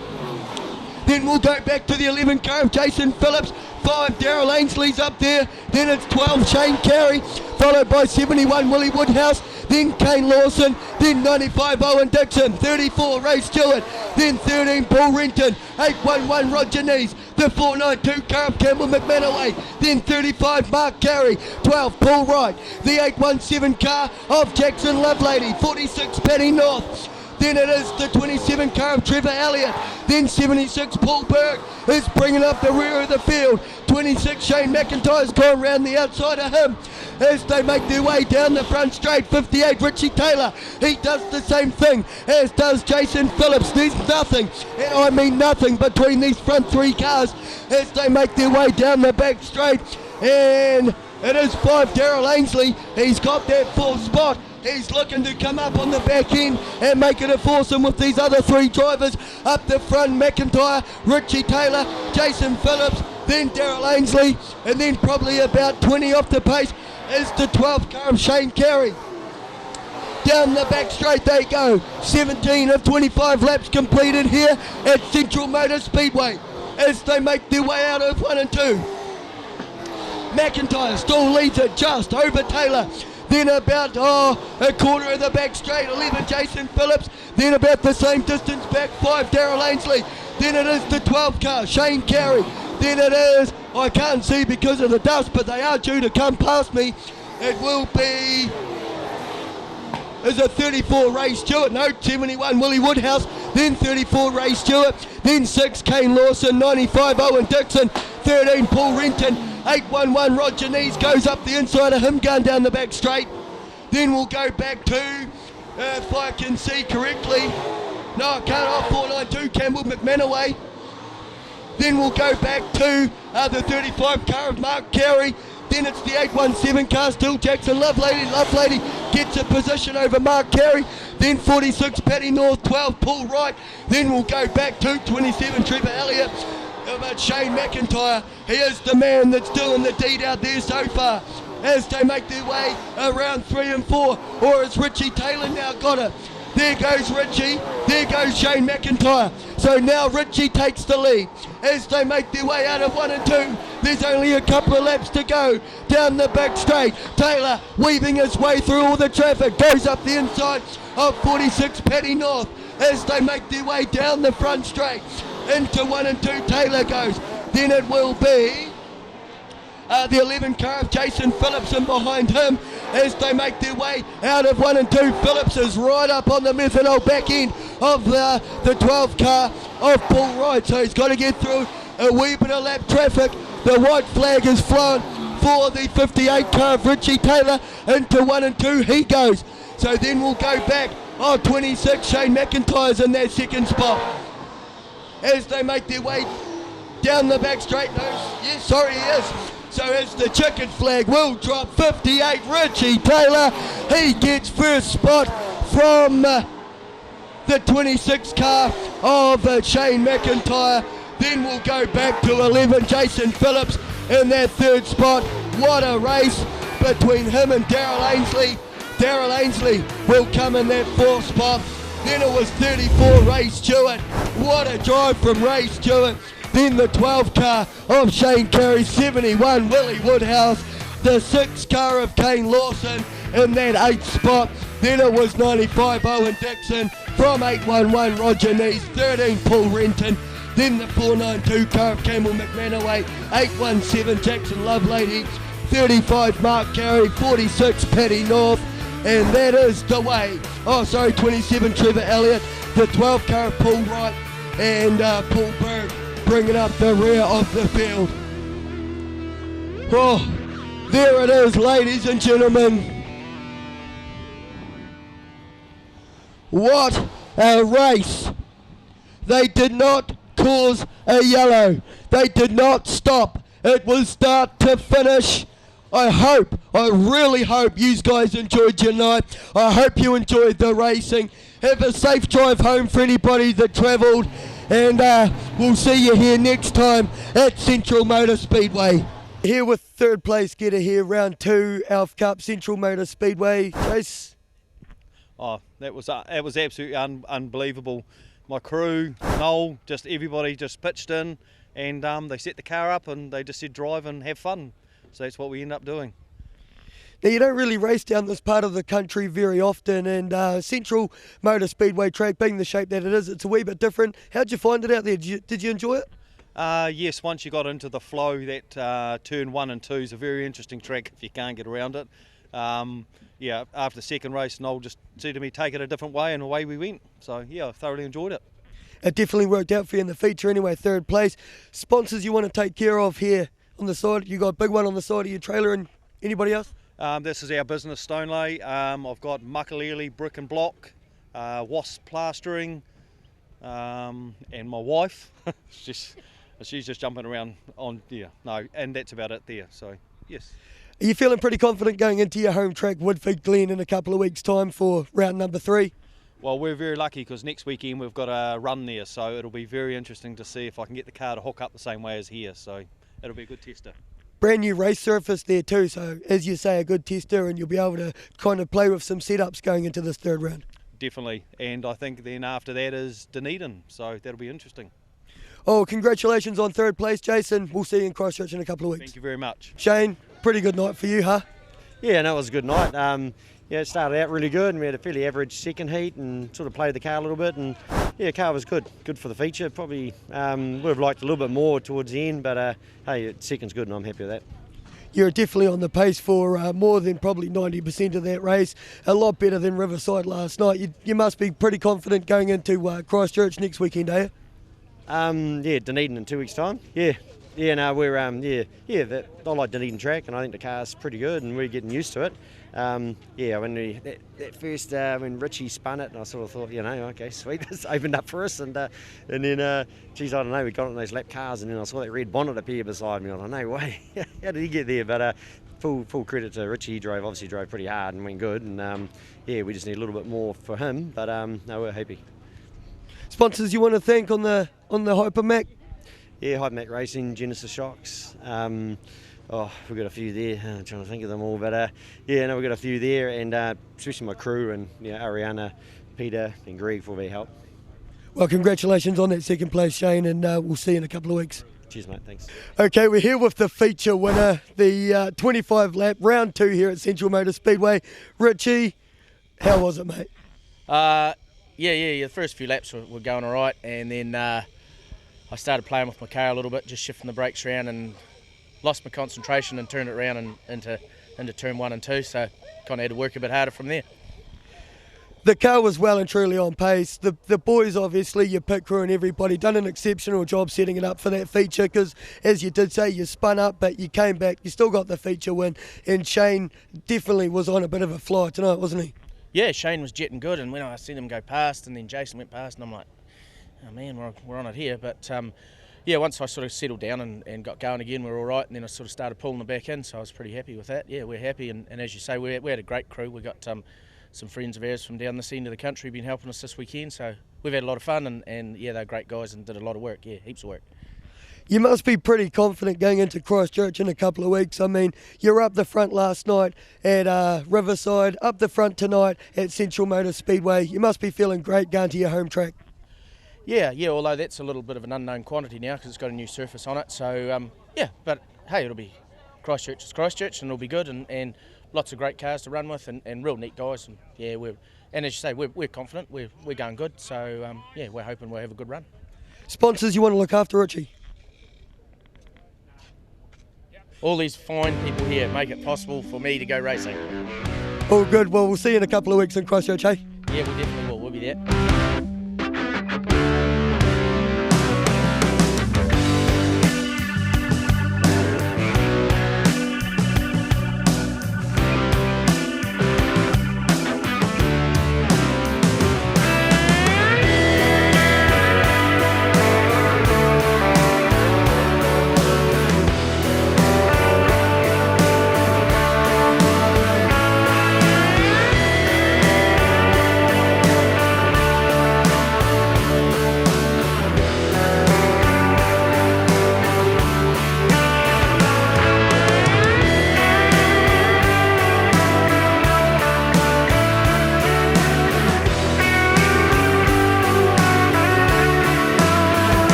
Then we'll go back to the 11 car of Jason Phillips. 5, Daryl Ainsley's up there. Then it's 12, Shane Carey, followed by 71, Willie Woodhouse. Then Kane Lawson. Then 95, Owen Dixon. 34, Ray Stewart. Then 13, Paul Renton. 811, Roger Nees. The 492 car of Campbell McManaway. Then 35, Mark Carey. 12, Paul Wright. The 817 car of Jackson Lovelady. 46, Paddy North. Then it is the 27 car of Trevor Elliott. Then 76, Paul Burke is bringing up the rear of the field. 26, Shane McIntyre's gone round the outside of him as they make their way down the front straight. 58, Richie Taylor. He does the same thing as does Jason Phillips. There's nothing, and I mean nothing, between these front 3 cars as they make their way down the back straight. And it is 5, Daryl Ainsley. He's got that 4th spot. He's looking to come up on the back end and make it a foursome with these other 3 drivers up the front. McIntyre, Richie Taylor, Jason Phillips, then Daryl Ainsley, and then probably about 20 off the pace is the 12th car of Shane Carey. Down the back straight they go. 17 of 25 laps completed here at Central Motor Speedway as they make their way out of 1 and 2. McIntyre still leads it just over Taylor. Then about a quarter of the back straight, 11 Jason Phillips. Then about the same distance back, 5 Daryl Ainsley. Then it is the 12 car, Shane Carey. Then it is, I can't see because of the dust, but they are due to come past me. It will be, is it 34 Ray Stewart? No, 71 Willie Woodhouse. Then 34 Ray Stewart. Then 6 Kane Lawson, 95 Owen Dixon, 13 Paul Renton, 811 Roger Nees goes up the inside of him, going down the back straight. Then we'll go back to, if I can see correctly, no I can't, 492 Campbell McManaway. Then we'll go back to the 35 car of Mark Carey. Then it's the 817 car, still Jackson Lovelady gets a position over Mark Carey. Then 46 Paddy North, 12 Paul Wright. Then we'll go back to 27 Trevor Elliott. But Shane McIntyre, he is the man that's doing the deed out there so far as they make their way around 3 and 4. Or is Richie Taylor now got it? There goes Richie, there goes Shane McIntyre. So now Richie takes the lead as they make their way out of 1 and 2. There's only a couple of laps to go down the back straight. Taylor weaving his way through all the traffic, goes up the inside of 46 Paddy North as they make their way down the front straight. Into 1 and 2 Taylor goes. Then it will be the 11 car of Jason Phillips and behind him as they make their way out of 1 and 2. Phillips is right up on the methanol back end of the 12 car of Paul Wright, so he's got to get through a wee bit of lap traffic. The white flag is flown for the 58 car of Richie Taylor. Into 1 and 2 he goes. So then we'll go back. 26 Shane McIntyre's in that second spot as they make their way down the back straight. No, yes, sorry, he is. So as the chicken flag will drop, 58 Richie Taylor, he gets first spot from the 26 car of Shane McIntyre. Then we'll go back to 11 Jason Phillips in that third spot. What a race between him and Daryl Ainsley. Daryl Ainsley will come in that fourth spot. Then it was 34 Ray Stewart. What a drive from Ray Stewart. Then the 12 car of Shane Carey, 71 Willie Woodhouse, the 6 car of Kane Lawson in that 8th spot. Then it was 95 Owen Dixon from 811 Roger Nees, 13 Paul Renton. Then the 492 car of Campbell McManaway, 817 Jackson Lovelady, 35 Mark Carey, 46 Paddy North. And that is the way. 27 Trevor Elliott, the 12 car of Paul Wright and Paul Berg bringing up the rear of the field. Oh, there it is, ladies and gentlemen. What a race. They did not cause a yellow. They did not stop. It was start to finish. I really hope you guys enjoyed your night. I hope you enjoyed the racing. Have a safe drive home for anybody that travelled. And we'll see you here next time at Central Motor Speedway. Here with third place getter here, round 2, Alf Cup, Central Motor Speedway. Chase? Oh, that was absolutely unbelievable. My crew, Noel, just everybody just pitched in and they set the car up and they just said drive and have fun. So that's what we end up doing. Now, you don't really race down this part of the country very often, and Central Motor Speedway track being the shape that it is, it's a wee bit different. How'd you find it out there? Did you enjoy it? Yes, once you got into the flow, that turn 1 and 2 is a very interesting track if you can't get around it. Yeah, after the second race, Noel just said to me, take it a different way, and away we went. So, yeah, I thoroughly enjoyed it. It definitely worked out for you in the feature anyway, third place. Sponsors you want to take care of here on the side? You got a big one on the side of your trailer, and anybody else? This is our business, Stonelay. I've got Muckalele Brick and Block, Wasp Plastering, and my wife. she's just jumping around on, yeah, no, and that's about it there, so, yes. Are you feeling pretty confident going into your home track, Woodford Glen, in a couple of weeks' time for round number 3? Well, we're very lucky because next weekend we've got a run there, so it'll be very interesting to see if I can get the car to hook up the same way as here, so it'll be a good tester. brand new race surface there too, so as you say, a good tester, and you'll be able to kind of play with some setups going into this third round. Definitely, and I think then after that is Dunedin, so that'll be interesting. Oh, congratulations on third place, Jason. We'll see you in Christchurch in a couple of weeks. Thank you very much. Shane, pretty good night for you, huh? Yeah, no, it was a good night. Yeah, it started out really good, and we had a fairly average second heat, and sort of played the car a little bit, and yeah, car was good for the feature. Probably would have liked a little bit more towards the end, but hey, second's good, and I'm happy with that. You're definitely on the pace for more than probably 90% of that race. A lot better than Riverside last night. You must be pretty confident going into Christchurch next weekend, are you? Yeah, Dunedin in 2 weeks' time. Yeah, no, we're I like Dunedin track, and I think the car's pretty good, and we're getting used to it. Yeah, when that first when Richie spun it, and I sort of thought, okay, sweet, it's opened up for us, and then geez, I don't know, we got on those lap cars, and then I saw that red bonnet appear beside me. I thought, no way, how did he get there? But full credit to Richie. He obviously drove pretty hard and went good, and yeah, we just need a little bit more for him, but no, we're happy. Sponsors you want to thank on the Hypermac? Yeah, Hypermac Racing, Genesis Shocks. We've got a few there. I'm trying to think of them all, but yeah, no, we've got a few there, and especially my crew and Ariana, Peter, and Greg for their help. Well, congratulations on that second place, Shane, and we'll see you in a couple of weeks. Cheers, mate. Thanks. Okay, we're here with the feature winner, the 25 lap round 2 here at Central Motor Speedway. Richie, how was it, mate? Yeah. The first few laps were going all right, and then I started playing with my car a little bit, just shifting the brakes around, and lost my concentration and turned it around and into turn 1 and 2, so kind of had to work a bit harder from there. The car was well and truly on pace. The boys, obviously, your pit crew and everybody, done an exceptional job setting it up for that feature, because as you did say, you spun up, but you came back, you still got the feature win, and Shane definitely was on a bit of a fly tonight, wasn't he? Yeah, Shane was jetting good, and when I seen him go past, and then Jason went past, and I'm like, oh man, we're on it here. But yeah, once I sort of settled down and got going again, we were all right, and then I sort of started pulling the back in, so I was pretty happy with that. Yeah, we're happy, and as you say, we had a great crew. We got some friends of ours from down this end of the country been helping us this weekend, so we've had a lot of fun, and yeah, they're great guys and did a lot of work. Yeah, heaps of work. You must be pretty confident going into Christchurch in a couple of weeks. I mean, you're up the front last night at Riverside, up the front tonight at Central Motor Speedway. You must be feeling great going to your home track. Yeah, although that's a little bit of an unknown quantity now because it's got a new surface on it. So, yeah, but hey, it'll be Christchurch is Christchurch, and it'll be good, and lots of great cars to run with, and real neat guys. And yeah, as you say, we're confident, we're going good. So, yeah, we're hoping we'll have a good run. Sponsors you want to look after, Richie? All these fine people here make it possible for me to go racing. All good. Well, we'll see you in a couple of weeks in Christchurch, hey? Yeah, we definitely will. We'll be there.